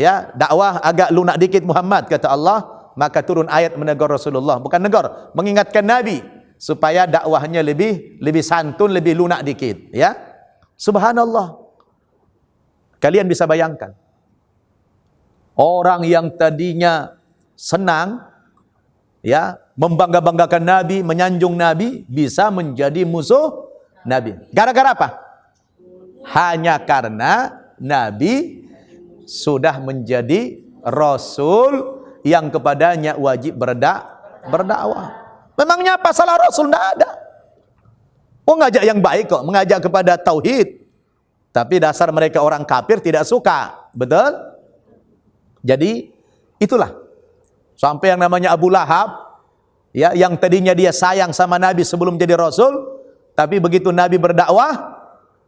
Ya, dakwah agak lunak dikit Muhammad, kata Allah, maka turun ayat menegur Rasulullah, bukan negur, mengingatkan Nabi supaya dakwahnya lebih santun, lebih lunak dikit, ya. Subhanallah. Kalian bisa bayangkan, orang yang tadinya senang, ya, membangga-banggakan Nabi, menyanjung Nabi, bisa menjadi musuh Nabi. Gara-gara apa? Hanya karena Nabi sudah menjadi Rasul yang kepadanya wajib berdakwah. Memangnya apa salah Rasul? Tidak ada. Oh, ngajak yang baik kok, mengajak kepada tauhid. Tapi dasar mereka orang kafir tidak suka. Betul? Jadi itulah. Sampai yang namanya Abu Lahab, ya, yang tadinya dia sayang sama Nabi sebelum jadi Rasul, tapi begitu Nabi berdakwah,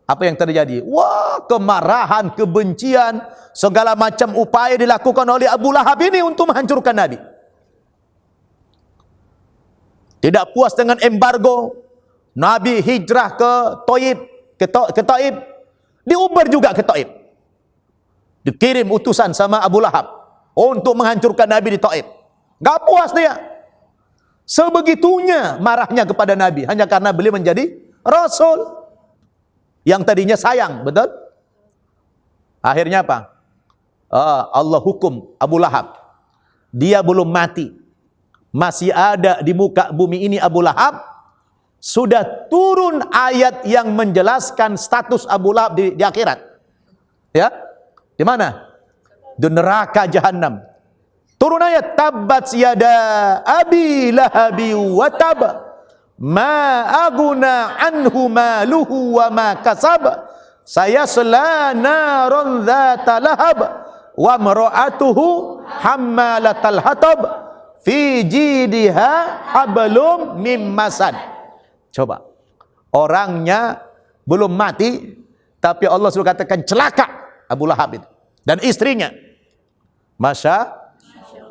apa yang terjadi? Wah, kemarahan, kebencian, segala macam upaya dilakukan oleh Abu Lahab ini untuk menghancurkan Nabi. Tidak puas dengan embargo, Nabi hijrah ke Taif, diuber juga ke Taif. Dikirim utusan sama Abu Lahab untuk menghancurkan Nabi di Taif. Gak puas dia. Sebegitunya marahnya kepada Nabi hanya karena beliau menjadi Rasul yang tadinya sayang, betul? Akhirnya apa? Allah hukum Abu Lahab. Dia belum mati, masih ada di muka bumi ini Abu Lahab. Sudah turun ayat yang menjelaskan status Abu Lahab di akhirat. Ya, di mana? Di neraka Jahannam. Turun ayat, tabbat yada abi lahabi wa tab, ma aguna anhu maluhu wa ma kasab, sayasla naron dzata lahab, wa mar'atuhu hammalatal hatab, fi jidha hablum mim masad. Coba, orangnya belum mati, tapi Allah sudah katakan celaka Abu Lahab itu dan istrinya.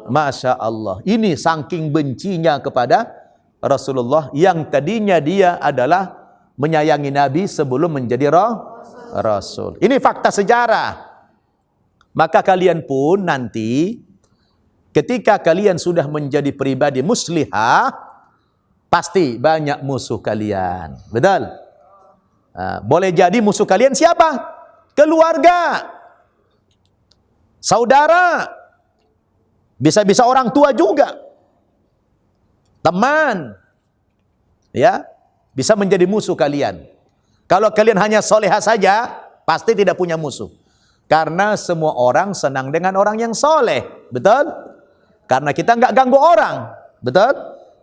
Masya Allah. Ini saking bencinya kepada Rasulullah yang tadinya dia adalah menyayangi Nabi sebelum menjadi Rasul. Ini fakta sejarah. Maka kalian pun nanti ketika kalian sudah menjadi pribadi muslihah, pasti banyak musuh kalian. Betul? Boleh jadi musuh kalian siapa? Keluarga, saudara, bisa-bisa orang tua juga, teman, ya, bisa menjadi musuh kalian. Kalau kalian hanya soleha saja, pasti tidak punya musuh. Karena semua orang senang dengan orang yang soleh, betul? Karena kita nggak ganggu orang, betul?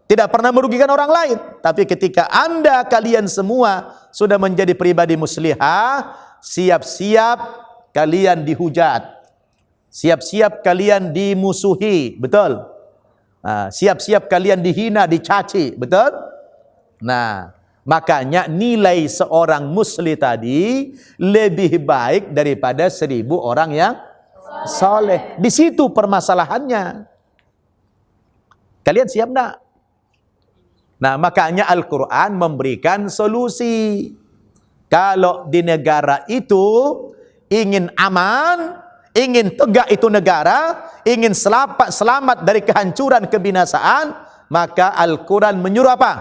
Tidak pernah merugikan orang lain. Tapi ketika kalian semua sudah menjadi pribadi muslihah, siap-siap kalian dihujat, siap-siap kalian dimusuhi, betul? Siap-siap kalian dihina, dicaci, betul? Nah, makanya nilai seorang muslih tadi lebih baik daripada 1000 orang yang soleh. Di situ permasalahannya. Kalian siap enggak? Nah, makanya Al-Quran memberikan solusi. Kalau di negara itu ingin aman, ingin tegak itu negara, ingin selamat dari kehancuran, kebinasaan, maka Al-Quran menyuruh apa?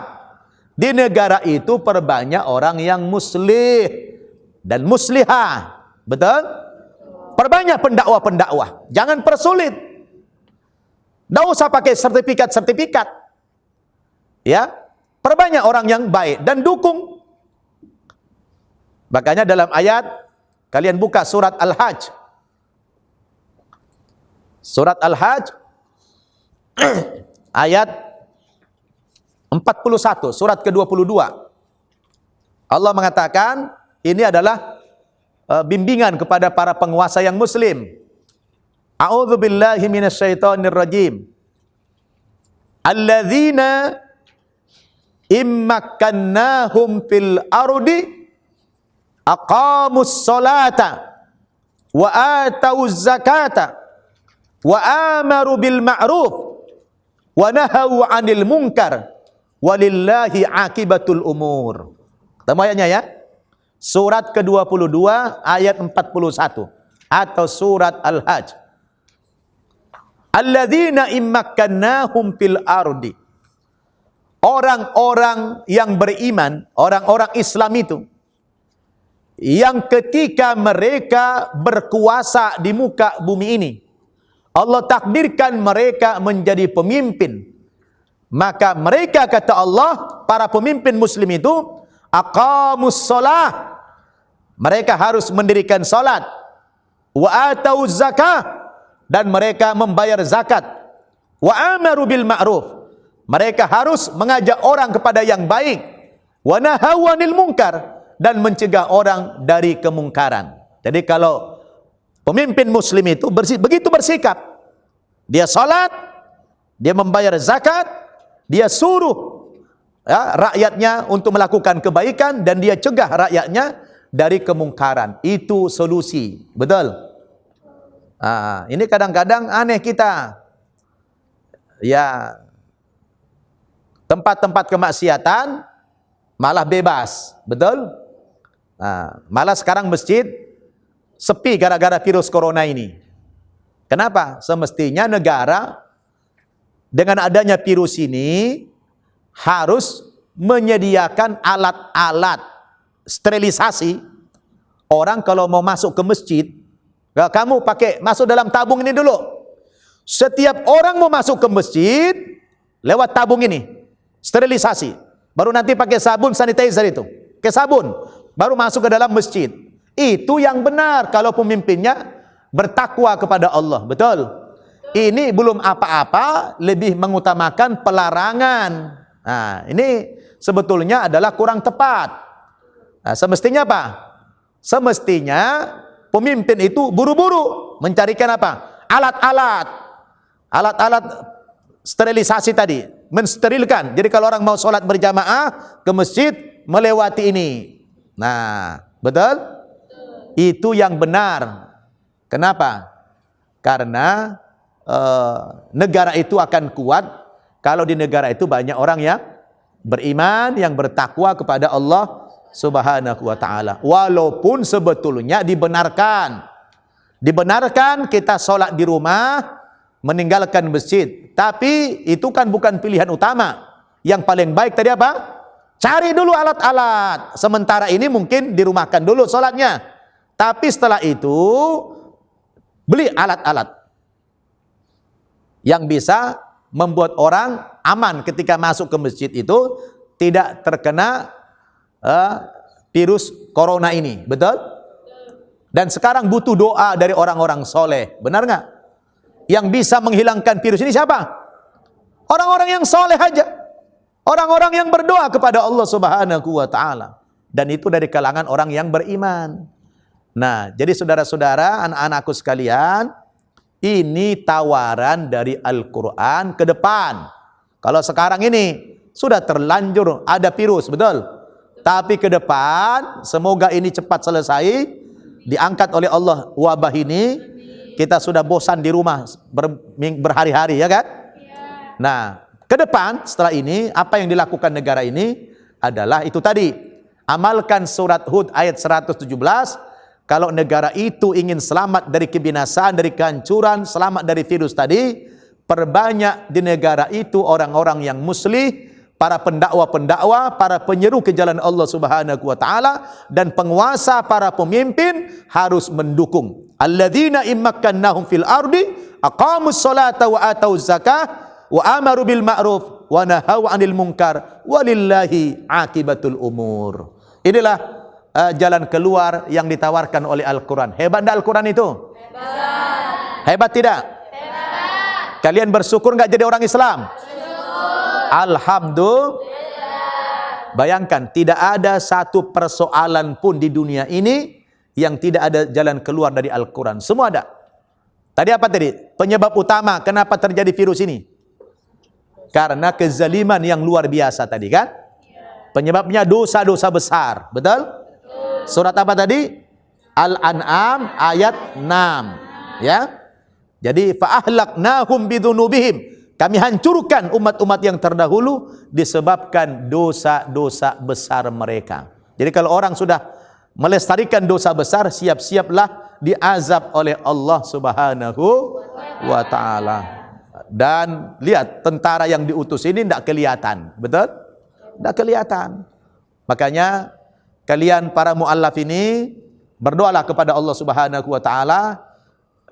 Di negara itu perbanyak orang yang muslih dan muslihah. Betul? Perbanyak pendakwah-pendakwah. Jangan persulit. Tidak usah pakai sertifikat-sertifikat. Ya, perbanyak orang yang baik dan dukung. Makanya dalam ayat, kalian buka surat Al-Hajj. Surat Al-Hajj ayat 41, surat ke-22. Allah mengatakan, ini adalah bimbingan kepada para penguasa yang muslim. A'udzubillahi minasyaitonirrajim. Alladzina immakannahum fil ardi aqamus salata wa atauz zakata wa amaru bil ma'ruf wa nahaw 'anil munkar walillahi akibatul umur. Ketemu ayatnya ya? Surat ke-22 ayat 41 atau surat Al-Hajj. Alladzina immakannahum fil ardi. Orang-orang yang beriman, orang-orang Islam itu, yang ketika mereka berkuasa di muka bumi ini, Allah takdirkan mereka menjadi pemimpin. Maka mereka, kata Allah, para pemimpin muslim itu, aqamus shalah, mereka harus mendirikan salat, wa atauz zakah, dan mereka membayar zakat, wa amaru bil ma'ruf, mereka harus mengajak orang kepada yang baik, wa nahaw 'anil munkar, dan mencegah orang dari kemungkaran. Jadi kalau pemimpin muslim itu begitu bersikap, dia salat, dia membayar zakat, dia suruh rakyatnya untuk melakukan kebaikan, dan dia cegah rakyatnya dari kemungkaran. Itu solusi. Betul? Ini kadang-kadang aneh kita. Ya, tempat-tempat kemaksiatan malah bebas. Betul? Malah sekarang masjid sepi gara-gara virus corona ini. Kenapa? Semestinya negara dengan adanya virus ini harus menyediakan alat-alat sterilisasi. Orang kalau mau masuk ke masjid, kamu masuk dalam tabung ini dulu. Setiap orang mau masuk ke masjid lewat tabung ini, sterilisasi. Baru nanti pakai sabun sanitizer itu, ke sabun, baru masuk ke dalam masjid. Itu yang benar kalau pemimpinnya bertakwa kepada Allah. Betul? Ini belum apa-apa, lebih mengutamakan pelarangan. Ini sebetulnya adalah kurang tepat. Semestinya apa? Semestinya pemimpin itu buru-buru mencarikan apa? Alat-alat sterilisasi tadi, mensterilkan. Jadi kalau orang mau sholat berjamaah ke masjid, melewati ini. Nah, betul? Itu yang benar. Kenapa? Karena negara itu akan kuat kalau di negara itu banyak orang yang beriman, yang bertakwa kepada Allah Subhanahu wa ta'ala. Walaupun sebetulnya dibenarkan kita sholat di rumah, meninggalkan masjid. Tapi itu kan bukan pilihan utama. Yang paling baik tadi apa? Cari dulu alat-alat. Sementara ini mungkin dirumahkan dulu sholatnya. Tapi setelah itu, beli alat-alat yang bisa membuat orang aman ketika masuk ke masjid itu, tidak terkena virus corona ini. Betul? Dan sekarang butuh doa dari orang-orang soleh. Benar nggak? Yang bisa menghilangkan virus ini siapa? Orang-orang yang soleh aja. Orang-orang yang berdoa kepada Allah Subhanahu wa ta'ala. Dan itu dari kalangan orang yang beriman. Nah, jadi saudara-saudara, anak-anakku sekalian, ini tawaran dari Al-Quran ke depan. Kalau sekarang ini sudah terlanjur ada virus, betul? Tapi ke depan, semoga ini cepat selesai, diangkat oleh Allah wabah ini. Kita sudah bosan di rumah berhari-hari, ya kan? Nah, ke depan setelah ini, apa yang dilakukan negara ini adalah itu tadi. Amalkan surat Hud ayat 117. Kalau negara itu ingin selamat dari kebinasaan, dari kehancuran, selamat dari virus tadi, perbanyak di negara itu orang-orang yang muslih, para pendakwa-pendakwa, para penyeru ke jalan Allah Subhanahu wa taala, dan penguasa, para pemimpin harus mendukung. Alladzina immakkannahum fil ardi aqamus salata wa atauz zakah wa amaru bil ma'ruf wa nahaw 'anil munkar walillahi akibatul umur. Inilah jalan keluar yang ditawarkan oleh Al-Quran. Hebat enggak Al-Quran itu? Hebat. Hebat tidak? Hebat. Kalian bersyukur enggak jadi orang Islam? Bersyukur. Alhamdulillah. Bayangkan, tidak ada satu persoalan pun di dunia ini yang tidak ada jalan keluar dari Al-Quran. Semua ada. Tadi apa tadi? Penyebab utama kenapa terjadi virus ini? Karena kezaliman yang luar biasa tadi kan? Penyebabnya dosa-dosa besar. Betul? Surat apa tadi? Al-An'am ayat 6. Ya. Jadi fa'ahlaknahum bidzunubihim. Kami hancurkan umat-umat yang terdahulu disebabkan dosa-dosa besar mereka. Jadi kalau orang sudah melestarikan dosa besar, siap-siaplah diazab oleh Allah Subhanahu wa ta'ala. Dan lihat, tentara yang diutus ini tidak kelihatan. Betul? Tidak kelihatan. Makanya kalian para mu'allaf ini berdoalah kepada Allah Subhanahu wa ta'ala.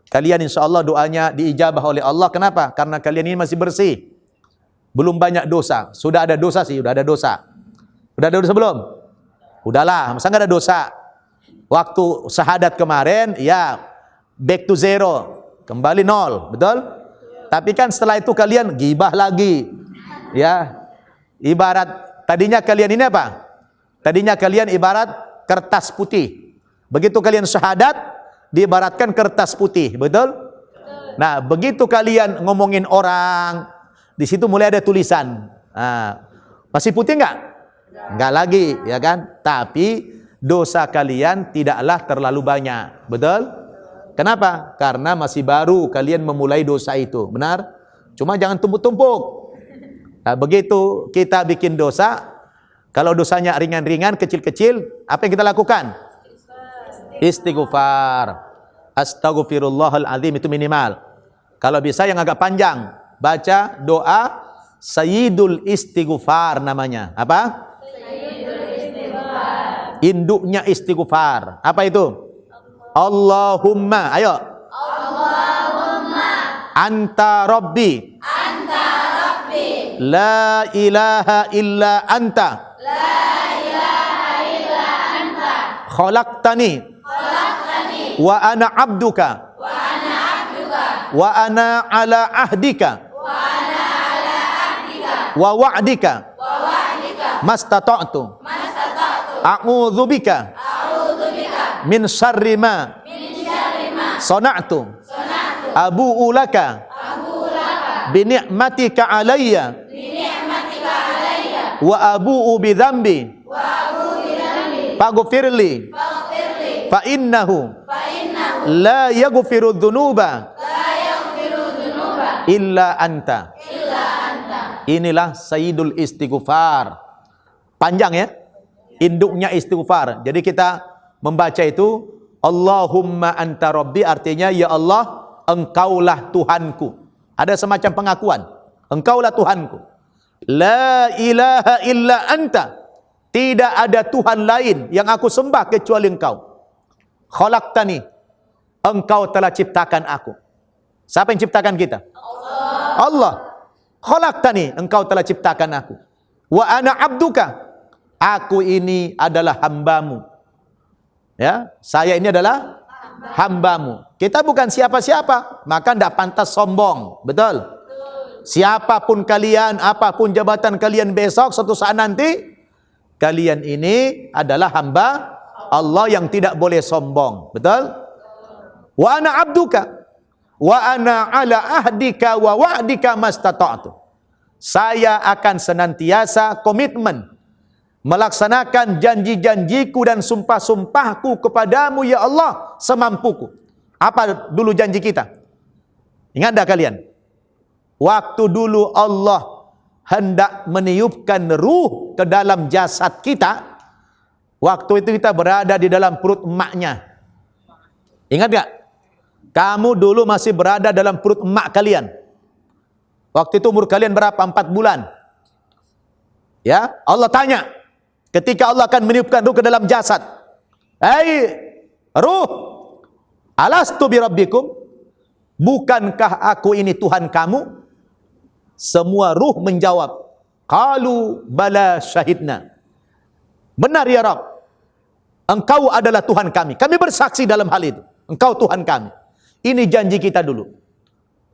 Kalian insya Allah doanya diijabah oleh Allah. Kenapa? Karena kalian ini masih bersih, belum banyak dosa. Sudah ada dosa sih, sudah ada dosa. Sudah ada dosa belum? Udahlah, masa nggak ada dosa? Waktu syahadat kemarin, ya back to zero, kembali nol. Betul? Tapi kan setelah itu kalian gibah lagi. Ya. Ibarat tadinya kalian ini apa? Tadinya kalian ibarat kertas putih. Begitu kalian syahadat, diibaratkan kertas putih. Betul? Nah, begitu kalian ngomongin orang, di situ mulai ada tulisan. Nah, masih putih enggak? Enggak lagi, ya kan? Tapi dosa kalian tidaklah terlalu banyak. Betul? Kenapa? Karena masih baru kalian memulai dosa itu. Benar? Cuma jangan tumpuk-tumpuk. Nah, begitu kita bikin dosa, kalau dosanya ringan-ringan, kecil-kecil, apa yang kita lakukan? Istighfar. Astaghfirullahal azim, itu minimal. Kalau bisa yang agak panjang, baca doa Sayyidul Istighfar namanya. Apa? Sayyidul Istighfar. Induknya istighfar. Apa itu? Allahumma, ayo. Allahumma anta rabbi. Anta rabbi. La ilaha illa anta. La ilaha illa anta. Khalaqtani. Khalaqtani. Wa ana abduka. Wa ana abduka. Wa ana ala ahdika. Wa ana ala ahdika. Wa wa'dika. Wa wa'dika. Mastata'tu. Mastata'tu. A'udzubika. Min syarri ma sana'tu abu'u laka bi ni'matika alayya wa abu'u bi dhanbi faghfirli fa innahu la yaghfiru dhunuba illa anta. Inilah Sayyidul Istighfar. Panjang ya, induknya istighfar. Jadi kita membaca itu Allahumma anta rabbi, artinya ya Allah, engkaulah Tuhanku. Ada semacam pengakuan, engkaulah Tuhanku. La ilaha illa anta, tidak ada Tuhan lain yang aku sembah kecuali Engkau. Khalaqtani, Engkau telah ciptakan aku. Siapa yang ciptakan kita? Allah. Khalaqtani, Engkau telah ciptakan aku. Wa ana abduka, aku ini adalah hambamu. Ya, saya ini adalah hambamu. Kita bukan siapa-siapa, maka tidak pantas sombong. Betul? Siapapun kalian, apapun jabatan kalian besok, suatu saat nanti, kalian ini adalah hamba Allah yang tidak boleh sombong. Betul? Wa ana abduka wa ana ala ahdika wa wa'dika mastata'tu. Saya akan senantiasa komitmen melaksanakan janji-janjiku dan sumpah-sumpahku kepadamu ya Allah semampuku. Apa dulu janji kita? Ingat tak kalian? Waktu dulu Allah hendak meniupkan ruh ke dalam jasad kita, waktu itu kita berada di dalam perut emaknya. Ingat tak? Kamu dulu masih berada dalam perut emak kalian. Waktu itu umur kalian berapa? 4 bulan. Ya, Allah tanya, ketika Allah akan meniupkan ruh ke dalam jasad, "Hai ruh, alastu bi rabbikum? Bukankah aku ini Tuhan kamu?" Semua ruh menjawab, "Qalu bala syahidna." Benar ya Rabb, Engkau adalah Tuhan kami. Kami bersaksi dalam hal itu. Engkau Tuhan kami. Ini janji kita dulu.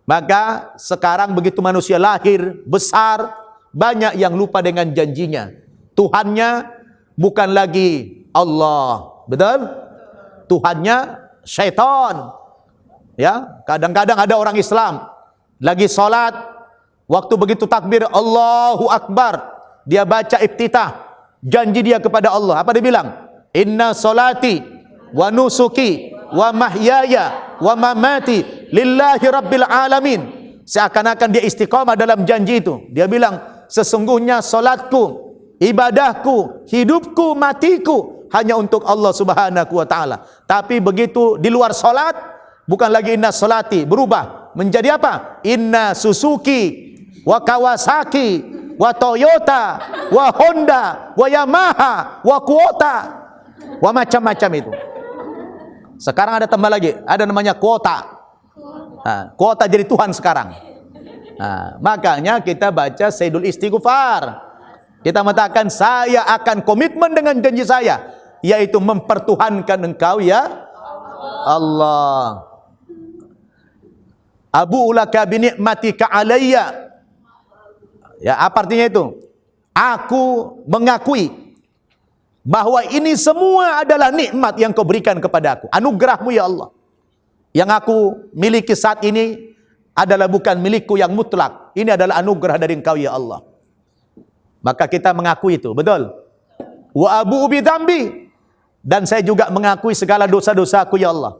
Maka sekarang begitu manusia lahir, besar, banyak yang lupa dengan janjinya. Tuhannya bukan lagi Allah. Betul? Tuhannya syaitan. Ya, kadang-kadang ada orang Islam lagi salat, waktu begitu takbir Allahu Akbar, dia baca iftitah, janji dia kepada Allah. Apa dia bilang? Inna salati wa nusuki wa mahyaya wa mamati lillahi rabbil alamin. Seakan-akan dia istiqamah dalam janji itu. Dia bilang, sesungguhnya salatku, ibadahku, hidupku, matiku hanya untuk Allah Subhanahu wa taala. Tapi begitu di luar salat, bukan lagi inna salati, berubah menjadi apa? Inna Suzuki wa Kawasaki wa Toyota wa Honda wa Yamaha wa Kuota wa macam-macam itu. Sekarang ada tambah lagi, ada namanya kuota. Nah, kuota jadi Tuhan sekarang. Nah, makanya kita baca Sayyidul Istighfar. Kita mengatakan, saya akan komitmen dengan janji saya, yaitu mempertuhankan Engkau ya Allah. Abu ulaka bi ni'matika alayya. Ya, apa artinya itu? Aku mengakui bahwa ini semua adalah nikmat yang Kau berikan kepada aku, anugerahmu ya Allah. Yang aku miliki saat ini adalah bukan milikku yang mutlak, ini adalah anugerah dari Engkau ya Allah. Maka kita mengakui itu, betul? Wa abu bi dzambi, dan saya juga mengakui segala dosa-dosaku ya Allah.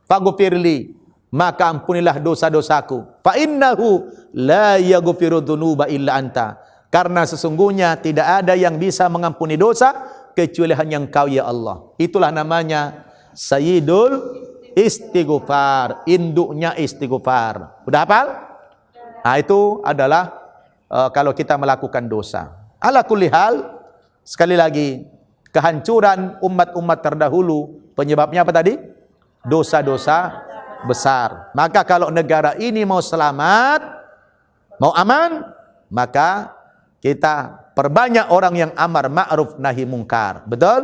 Faghfirli, maka ampunilah dosa-dosaku. Fa innahu la yaghfiru dzunuba illa anta, karena sesungguhnya tidak ada yang bisa mengampuni dosa kecuali hanya Engkau ya Allah. Itulah namanya Sayyidul Istighfar, induknya istighfar. Udah hafal? Nah, itu adalah kalau kita melakukan dosa. Ala kulli hal, sekali lagi, kehancuran umat-umat terdahulu penyebabnya apa tadi? Dosa-dosa besar. Maka kalau negara ini mau selamat, mau aman, maka kita perbanyak orang yang amar ma'ruf nahi mungkar. Betul?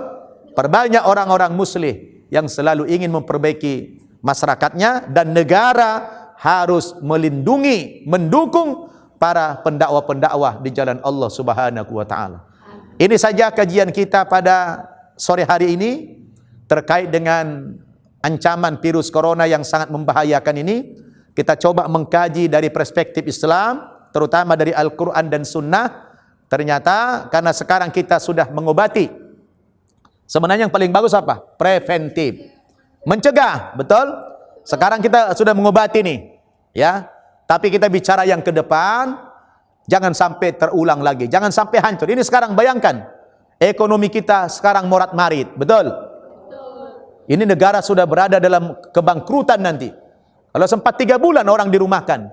Perbanyak orang-orang muslih yang selalu ingin memperbaiki masyarakatnya, dan negara harus melindungi, mendukung para pendakwah-pendakwah di jalan Allah Subhanahu wa taala. Ini saja kajian kita pada sore hari ini terkait dengan ancaman virus corona yang sangat membahayakan ini. Kita coba mengkaji dari perspektif Islam, terutama dari Al-Quran dan Sunnah. Ternyata karena sekarang kita sudah mengobati, sebenarnya yang paling bagus apa? Preventif, mencegah, betul? Sekarang kita sudah mengobati nih, ya. Tapi kita bicara yang ke depan, jangan sampai terulang lagi, jangan sampai hancur. Ini sekarang bayangkan, ekonomi kita sekarang morat-marit, betul? Ini negara sudah berada dalam kebangkrutan nanti. Kalau sempat 3 bulan orang dirumahkan,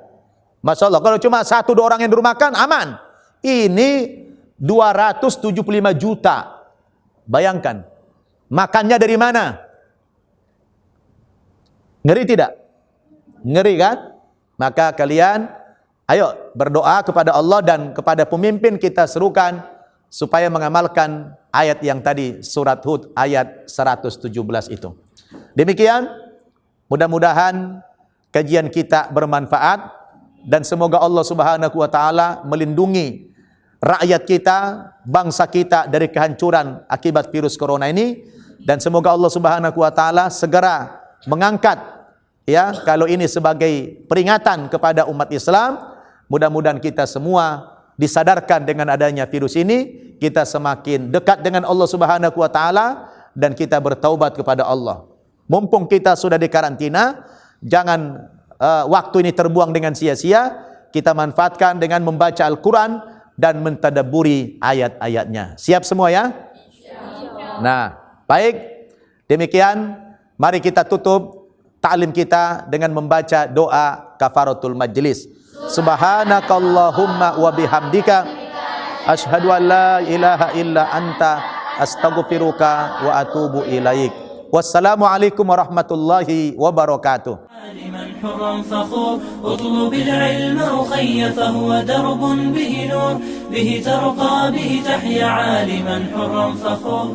Masya Allah. Kalau cuma 1-2 orang yang dirumahkan, aman. Ini 275 juta Bayangkan, makannya dari mana? Ngeri tidak? Ngeri kan? Maka kalian, ayo berdoa kepada Allah dan kepada pemimpin kita serukan supaya mengamalkan ayat yang tadi, surat Hud ayat 117 itu. Demikian, mudah-mudahan kajian kita bermanfaat dan semoga Allah Subhanahu wa taala melindungi rakyat kita, bangsa kita dari kehancuran akibat virus corona ini, dan semoga Allah Subhanahu wa taala segera mengangkat ya kalau ini sebagai peringatan kepada umat Islam. Mudah-mudahan kita semua disadarkan dengan adanya virus ini, kita semakin dekat dengan Allah Subhanahu wa taala dan kita bertaubat kepada Allah. Mumpung kita sudah di karantina, jangan waktu ini terbuang dengan sia-sia. Kita manfaatkan dengan membaca Al-Quran dan mentadabburi ayat-ayatnya. Siap semua ya? Nah, baik. Demikian, mari kita tutup ta'lim kita dengan membaca doa kafaratul majlis. Subhanakallahumma wa bihamdika asyhadu an la ilaha illa anta astaghfiruka wa atubu ilaik. Wassalamualaikum warahmatullahi wabarakatuh. عالما حرا فخور اطلب العلم أخي فهو درب به نور به ترقى به تحيا عالما حرا فخور